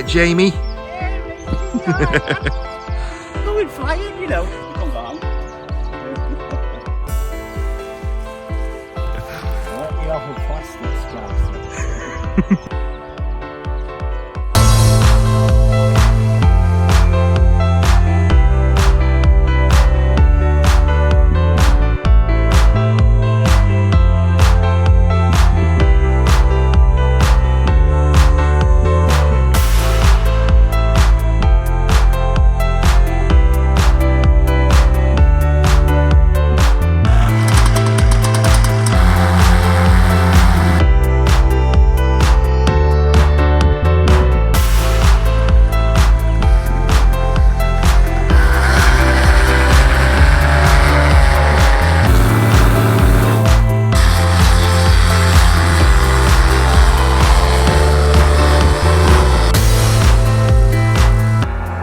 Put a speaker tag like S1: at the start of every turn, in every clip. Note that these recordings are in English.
S1: right, Jamie?
S2: Going flying, you know. Come on. Let me off a plastic strap.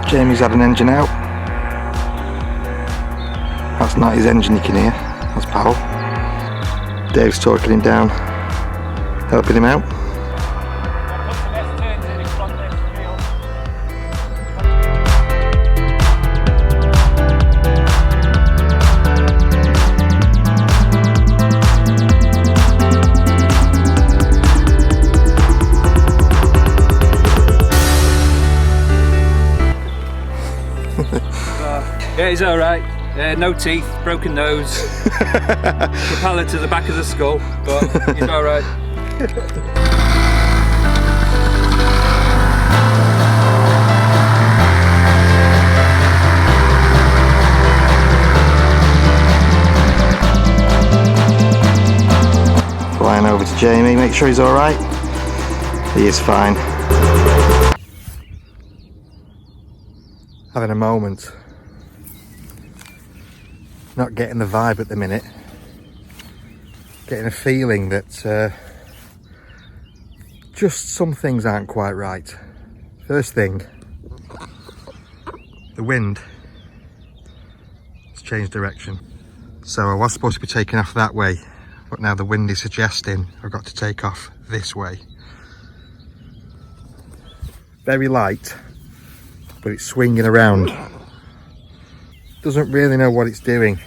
S1: Jamie's had an engine out. That's not his engine, you can hear. That's Powell. Dave's talking him down, helping him out.
S3: Yeah, he's alright. No teeth, broken nose, propeller to the back of the skull, but he's alright.
S1: Flying over to Jamie, make sure he's alright. He is fine. Having a moment. Not getting the vibe at the minute. Getting a feeling that just some things aren't quite right. First thing, the wind has changed direction. So I was supposed to be taking off that way, but now the wind is suggesting I've got to take off this way. Very light, but it's swinging around. Doesn't really know what it's doing.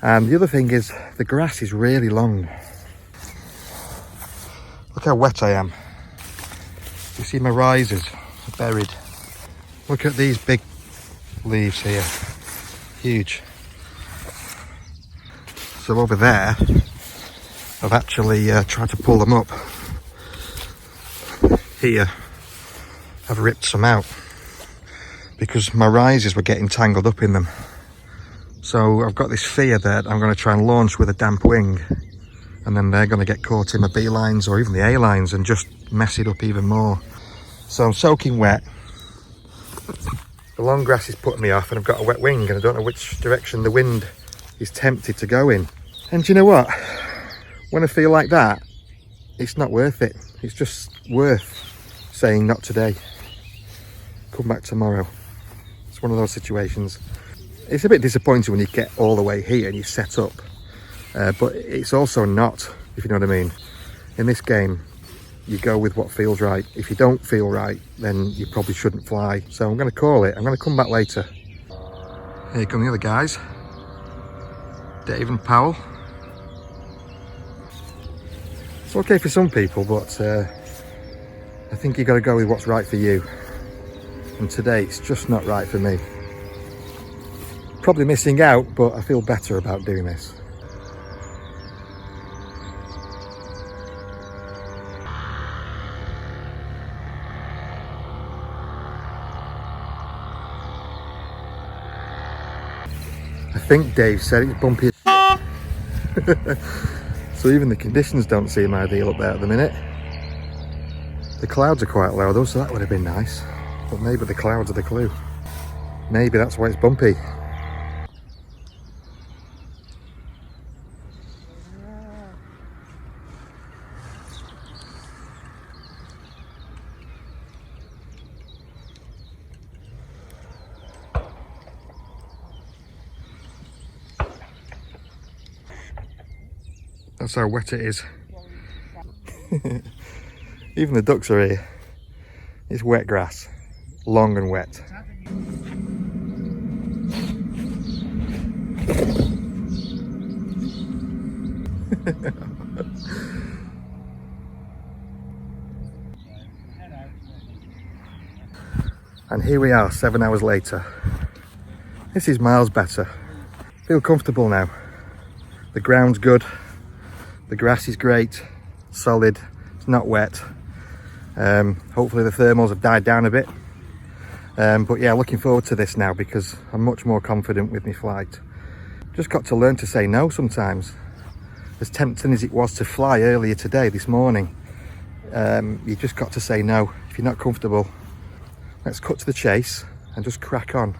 S1: And the other thing is the grass is really long. Look how wet I am. You see my risers are buried. Look at these big leaves here, huge. So over there I've actually tried to pull them up. Here I've ripped some out because my risers were getting tangled up in them. So I've got this fear that I'm going to try and launch with a damp wing, and then they're going to get caught in the B lines or even the A lines and just mess it up even more. So I'm soaking wet. The long grass is putting me off, and I've got a wet wing, and I don't know which direction the wind is tempted to go in. And do you know what? When I feel like that, it's not worth it. It's just worth saying not today. Come back tomorrow. It's one of those situations. It's a bit disappointing when you get all the way here and you set up, but it's also not, if you know what I mean. In this game, you go with what feels right. If you don't feel right, then you probably shouldn't fly. So I'm going to call it. I'm going to come back later. Here come the other guys, Dave and Powell. It's okay for some people, but I think you've got to go with what's right for you. And today, it's just not right for me. Probably missing out, but I feel better about doing this. I think Dave said it's bumpy as shit. So even the conditions don't seem ideal up there at the minute. The clouds are quite low though, so that would have been nice. But maybe the clouds are the clue. Maybe that's why it's bumpy. That's how wet it is. Even the ducks are here. It's wet grass, long and wet. And here we are 7 hours later. This is miles better. Feel comfortable now. The ground's good, the grass is great, solid, it's not wet. Hopefully the thermals have died down a bit. But yeah, looking forward to this now because I'm much more confident with my flight. Just got to learn to say no sometimes. As tempting as it was to fly earlier today, this morning, you just got to say no. If you're not comfortable, let's cut to the chase and just crack on.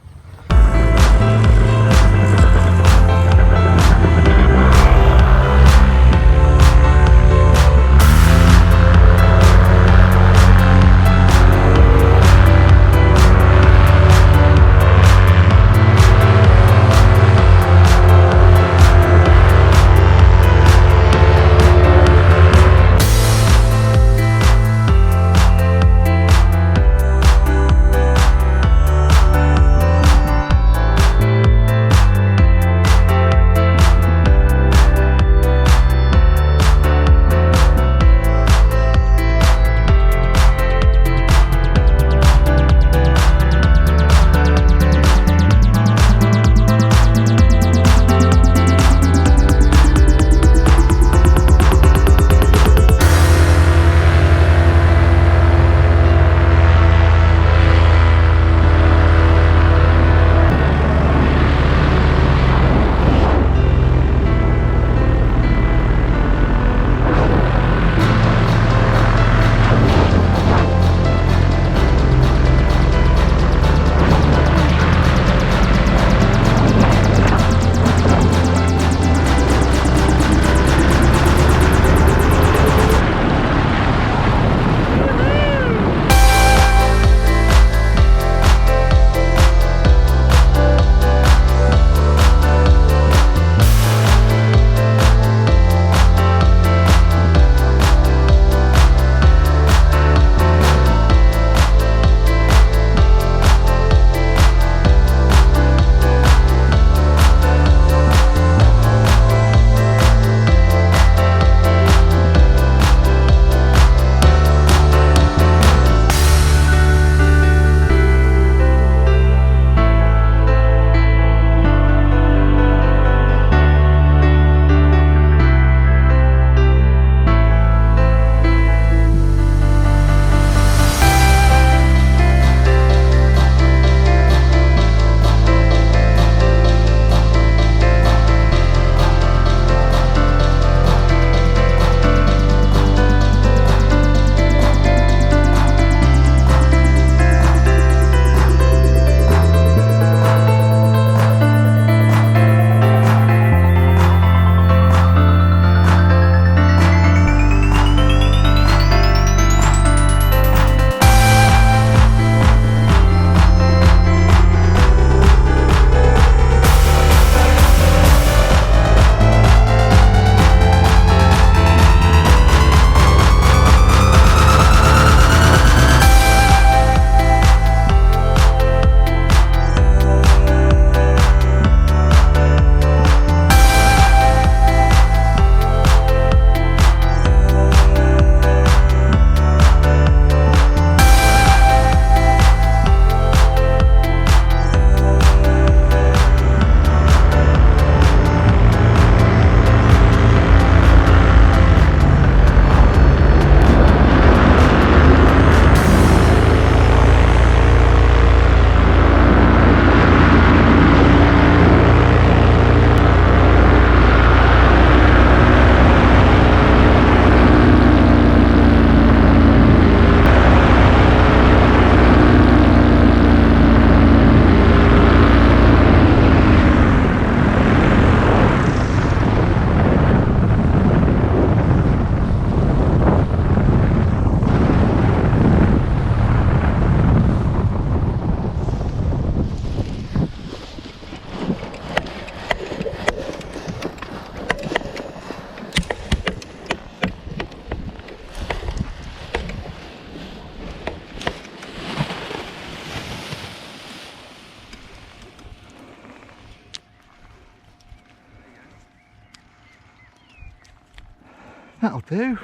S1: That'll do.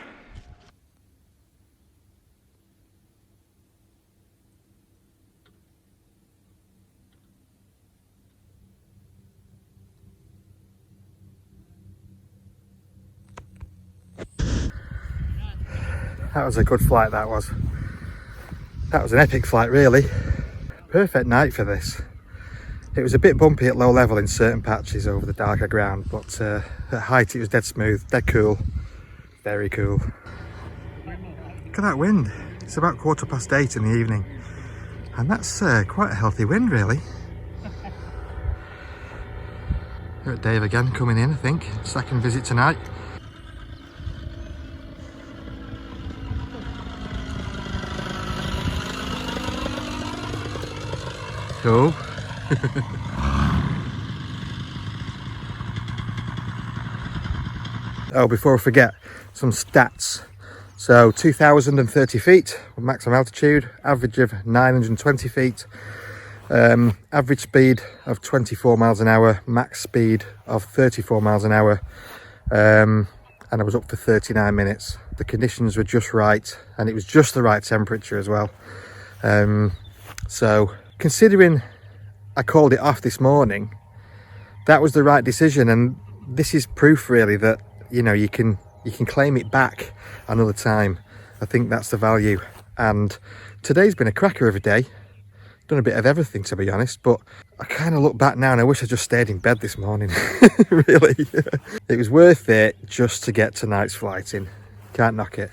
S1: That was a good flight, that was. That was an epic flight, really. Perfect night for this. It was a bit bumpy at low level in certain patches over the darker ground, but at height it was dead smooth, dead cool. Very cool. Look at that wind. It's about 8:15 in the evening. And that's quite a healthy wind, really. Here at Dave again, coming in, I think. Second visit tonight. Cool. Oh, before I forget, some stats. So 2,030 feet, maximum altitude, average of 920 feet, average speed of 24 miles an hour, max speed of 34 miles an hour, and I was up for 39 minutes. The conditions were just right, and it was just the right temperature as well. So considering I called it off this morning, that was the right decision, and this is proof really that, you know, you can claim it back another time. I think that's the value. And today's been a cracker of a day. Done a bit of everything, to be honest, but I kind of look back now and I wish I just stayed in bed this morning. Really. It was worth it just to get tonight's flight in. Can't knock it.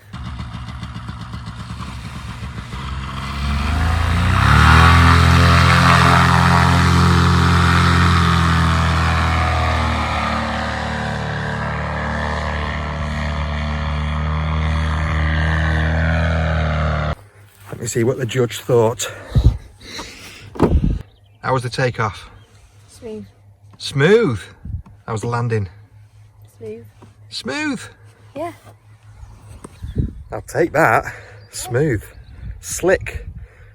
S1: Let me see what the judge thought. How was the takeoff?
S4: Smooth.
S1: Smooth? How was the landing?
S4: Smooth.
S1: Smooth?
S4: Yeah.
S1: I'll take that. Smooth. Slick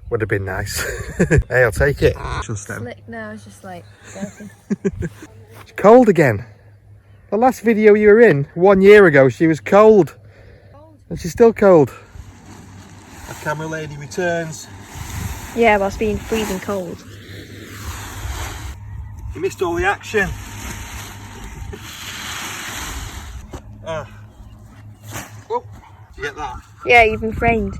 S1: would have been nice. Hey, I'll take it.
S4: Slick now is just like surfing.
S1: It's cold again. The last video you were in 1 year ago, she was cold. And she's still cold. Our camera lady returns.
S4: Yeah, whilst being freezing cold.
S1: You missed all the action. Oh, did you get that?
S4: Yeah, you've been framed.